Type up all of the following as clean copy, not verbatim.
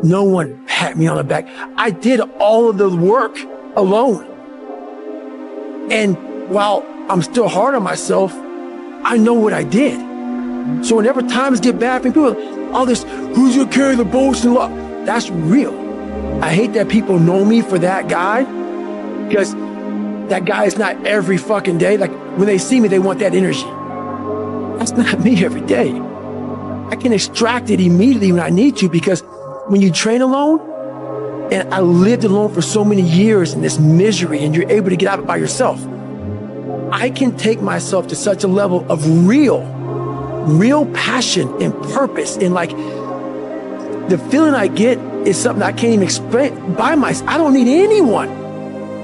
No one pat me on the back. I did all of the work alone. And while I'm still hard on myself, I know what I did. So whenever times get bad for people, all this, who's gonna carry the boast and love? That's real. I hate that people know me for that guy, because that guy is not every fucking day. Like when they see me, they want that energy. That's not me every day. I can extract it immediately when I need to, because when you train alone, and I lived alone for so many years in this misery, and you're able to get out of it by yourself, I can take myself to such a level of real passion and purpose. And like, the feeling I get is something I can't even explain by myself. I don't need anyone.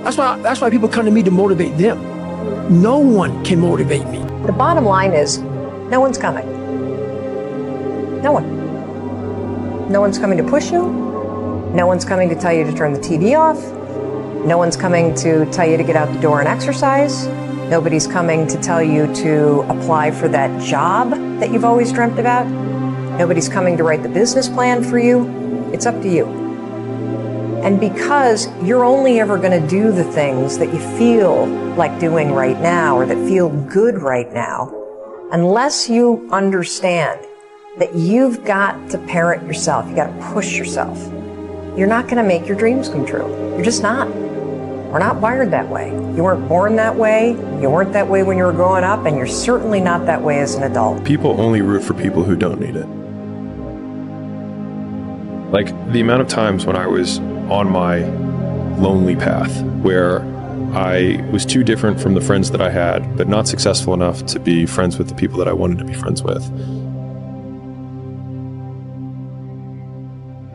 That's why people come to me to motivate them. No one can motivate me. The bottom line is, no one's coming. No one. No one's coming to push you. No one's coming to tell you to turn the TV off. No one's coming to tell you to get out the door and exercise. Nobody's coming to tell you to apply for that job that you've always dreamt about. Nobody's coming to write the business plan for you. It's up to you. And because you're only ever going to do the things that you feel like doing right now, or that feel good right now, unless you understand that you've got to parent yourself, you got to push yourself, you're not going to make your dreams come true. You're just not. We're not wired that way. You weren't born that way. You weren't that way when you were growing up, and you're certainly not that way as an adult. People only root for people who don't need it. Like the amount of times when I was on my lonely path where I was too different from the friends that I had, but not successful enough to be friends with the people that I wanted to be friends with.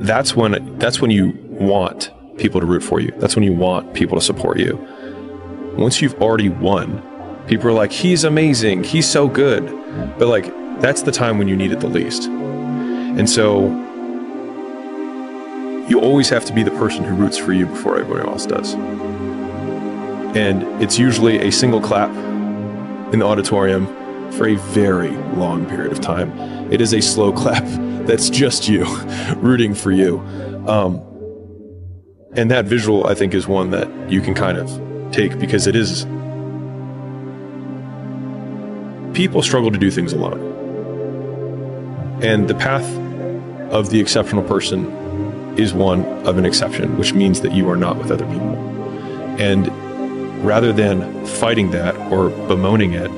That's when you want people to root for you. That's when you want people to support you. Once you've already won, people are like, he's amazing, he's so good. But like, that's the time when you need it the least. And so you always have to be the person who roots for you before everyone else does. And it's usually a single clap in the auditorium for a very long period of time. It is a slow clap that's just you rooting for you. And that visual, I think, is one that you can kind of take, because it is, people struggle to do things alone. And the path of the exceptional person is one of an exception, which means that you are not with other people. And rather than fighting that or bemoaning it,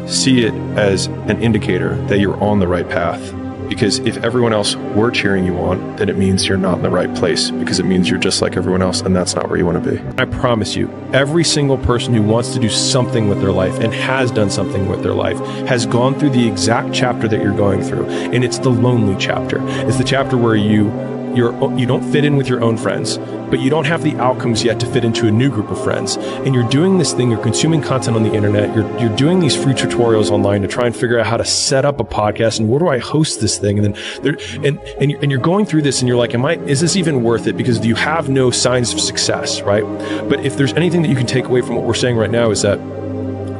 see it as an indicator that you're on the right path. Because if everyone else were cheering you on, then it means you're not in the right place, because it means you're just like everyone else, and that's not where you want to be. I promise you, every single person who wants to do something with their life and has done something with their life has gone through the exact chapter that you're going through. And it's the lonely chapter. It's the chapter where you don't fit in with your own friends, but you don't have the outcomes yet to fit into a new group of friends. And you're doing this thing, you're consuming content on the internet, you're doing these free tutorials online to try and figure out how to set up a podcast, and where do I host this thing? And then you're going through this, and you're like, is this even worth it? Because you have no signs of success, right? But if there's anything that you can take away from what we're saying right now, is that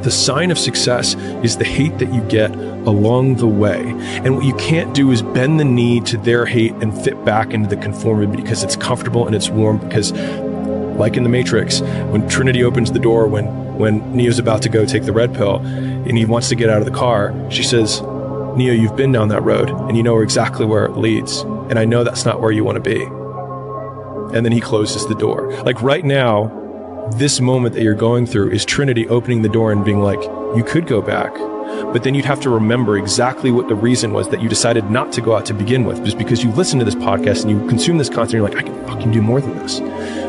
the sign of success is the hate that you get along the way. And what you can't do is bend the knee to their hate and fit back into the conformity because it's comfortable and it's warm. Because like in the Matrix, when Trinity opens the door, when Neo's about to go take the red pill and he wants to get out of the car, she says, Neo, you've been down that road and you know exactly where it leads. And I know that's not where you want to be. And then he closes the door. Like right now, this moment that you're going through is Trinity opening the door and being like, you could go back, but then you'd have to remember exactly what the reason was that you decided not to go out to begin with, just because you listen to this podcast and you consume this content, you're like, I can fucking do more than this.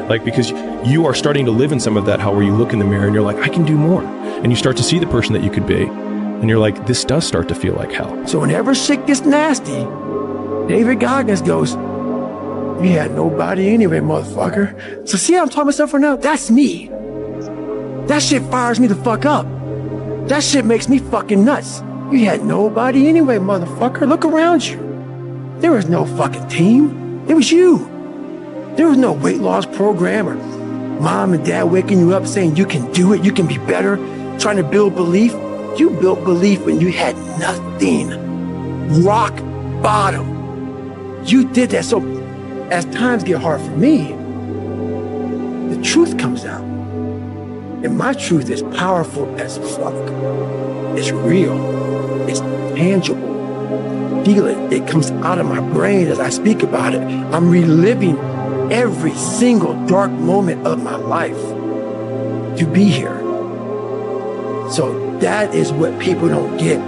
Like, because you are starting to live in some of that hell where you look in the mirror and you're like, I can do more. And you start to see the person that you could be. And you're like, this does start to feel like hell. So whenever shit gets nasty, David Goggins goes, you had nobody anyway, motherfucker. So see how I'm talking myself right now? That's me. That shit fires me the fuck up. That shit makes me fucking nuts. You had nobody anyway, motherfucker. Look around you. There was no fucking team. It was you. There was no weight loss program or mom and dad waking you up saying you can do it, you can be better, trying to build belief. You built belief when you had nothing. Rock bottom. You did that. So as times get hard for me, the truth comes out. And my truth is powerful as fuck. It's real. It's tangible. Feel it. It comes out of my brain as I speak about it. I'm reliving every single dark moment of my life to be here. So that is what people don't get.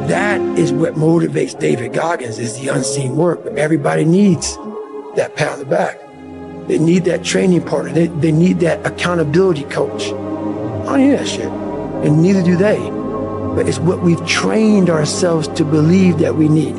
That is what motivates David Goggins, is the unseen work. But everybody needs that pat on the back. They need that training partner. They need that accountability coach. I don't need that shit. And neither do they. But it's what we've trained ourselves to believe that we need.